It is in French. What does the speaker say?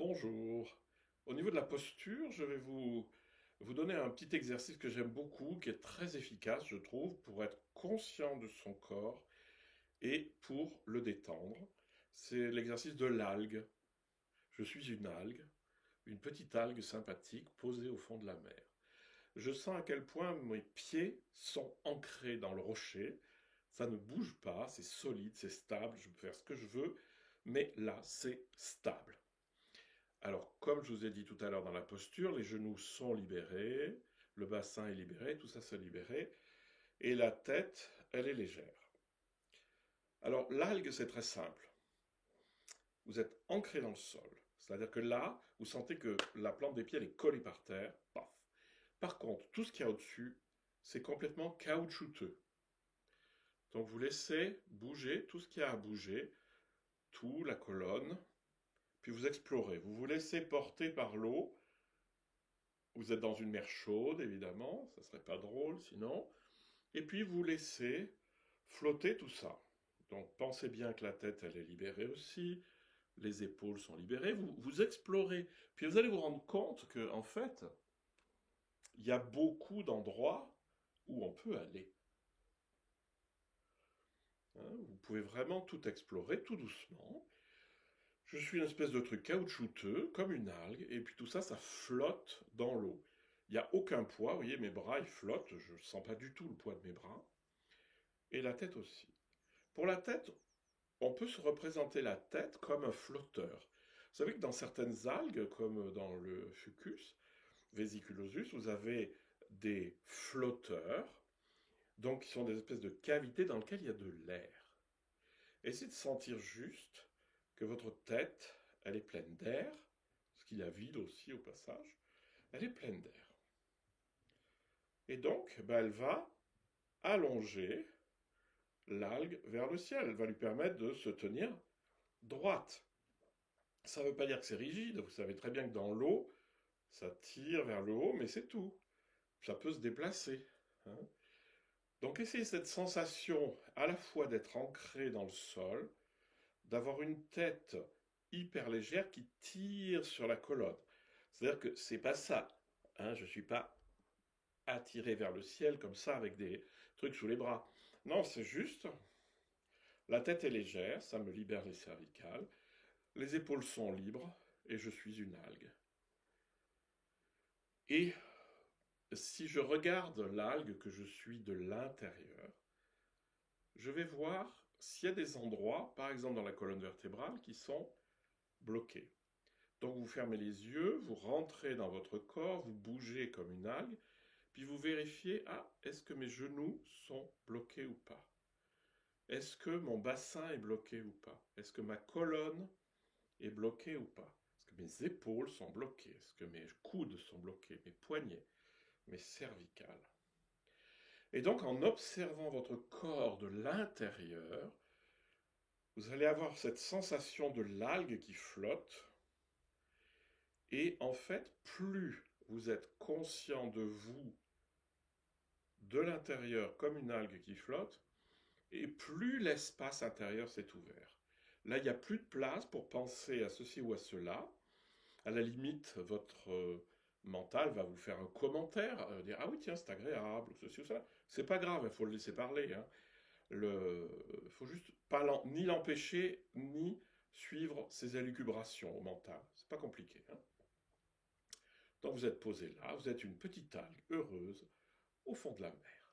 Bonjour. Au niveau de la posture, je vais vous donner un petit exercice que j'aime beaucoup, qui est très efficace, je trouve, pour être conscient de son corps et pour le détendre. C'est l'exercice de l'algue. Je suis une petite algue sympathique posée au fond de la mer. Je sens à quel point mes pieds sont ancrés dans le rocher. Ça ne bouge pas, c'est solide, c'est stable, je peux faire ce que je veux, mais là, c'est stable. Alors, comme je vous ai dit tout à l'heure dans la posture, les genoux sont libérés, le bassin est libéré, tout ça s'est libéré, et la tête, elle est légère. Alors, l'algue, c'est très simple. Vous êtes ancré dans le sol. C'est-à-dire que là, vous sentez que la plante des pieds, elle est collée par terre. Paf. Par contre, tout ce qu'il y a au-dessus, c'est complètement caoutchouteux. Donc, vous laissez bouger tout ce qu'il y a à bouger, tout, la colonne, puis vous explorez. Vous vous laissez porter par l'eau. Vous êtes dans une mer chaude, évidemment, ça serait pas drôle sinon. Et puis vous laissez flotter tout ça. Donc pensez bien que la tête, elle est libérée aussi, les épaules sont libérées, vous explorez. Puis vous allez vous rendre compte que, en fait, il y a beaucoup d'endroits où on peut aller. Hein, vous pouvez vraiment tout explorer tout doucement. Je suis une espèce de truc caoutchouteux, comme une algue, et puis tout ça, ça flotte dans l'eau. Il n'y a aucun poids, vous voyez, mes bras, ils flottent, je ne sens pas du tout le poids de mes bras, et la tête aussi. Pour la tête, on peut se représenter la tête comme un flotteur. Vous savez que dans certaines algues, comme dans le Fucus vesiculosus, vous avez des flotteurs, donc qui sont des espèces de cavités dans lesquelles il y a de l'air. Essayez de sentir juste que votre tête, elle est pleine d'air, ce qu'il y a vide aussi au passage, elle est pleine d'air. Et donc, elle va allonger l'algue vers le ciel. Elle va lui permettre de se tenir droite. Ça ne veut pas dire que c'est rigide. Vous savez très bien que dans l'eau, ça tire vers le haut, mais c'est tout. Ça peut se déplacer. Hein. Donc essayez cette sensation à la fois d'être ancré dans le sol, d'avoir une tête hyper légère qui tire sur la colonne. C'est-à-dire que c'est pas ça. Hein, je ne suis pas attiré vers le ciel comme ça avec des trucs sous les bras. Non, c'est juste, la tête est légère, ça me libère les cervicales, les épaules sont libres et je suis une algue. Et si je regarde l'algue que je suis de l'intérieur, je vais voir s'il y a des endroits, par exemple dans la colonne vertébrale, qui sont bloqués. Donc vous fermez les yeux, vous rentrez dans votre corps, vous bougez comme une algue, puis vous vérifiez, ah, est-ce que mes genoux sont bloqués ou pas? Est-ce que mon bassin est bloqué ou pas? Est-ce que ma colonne est bloquée ou pas? Est-ce que mes épaules sont bloquées? Est-ce que mes coudes sont bloqués? Mes poignets? Mes cervicales? Et donc en observant votre corps de l'intérieur, vous allez avoir cette sensation de l'algue qui flotte. Et en fait, plus vous êtes conscient de vous, de l'intérieur, comme une algue qui flotte, et plus l'espace intérieur s'est ouvert. Là, il n'y a plus de place pour penser à ceci ou à cela. À la limite, votre mental va vous faire un commentaire, dire ah oui tiens c'est agréable, ou ceci ou cela. C'est pas grave, il faut le laisser parler. Hein. Faut juste pas ni l'empêcher ni suivre ses élucubrations au mental. C'est pas compliqué. Hein. Donc vous êtes posé là, vous êtes une petite algue heureuse au fond de la mer.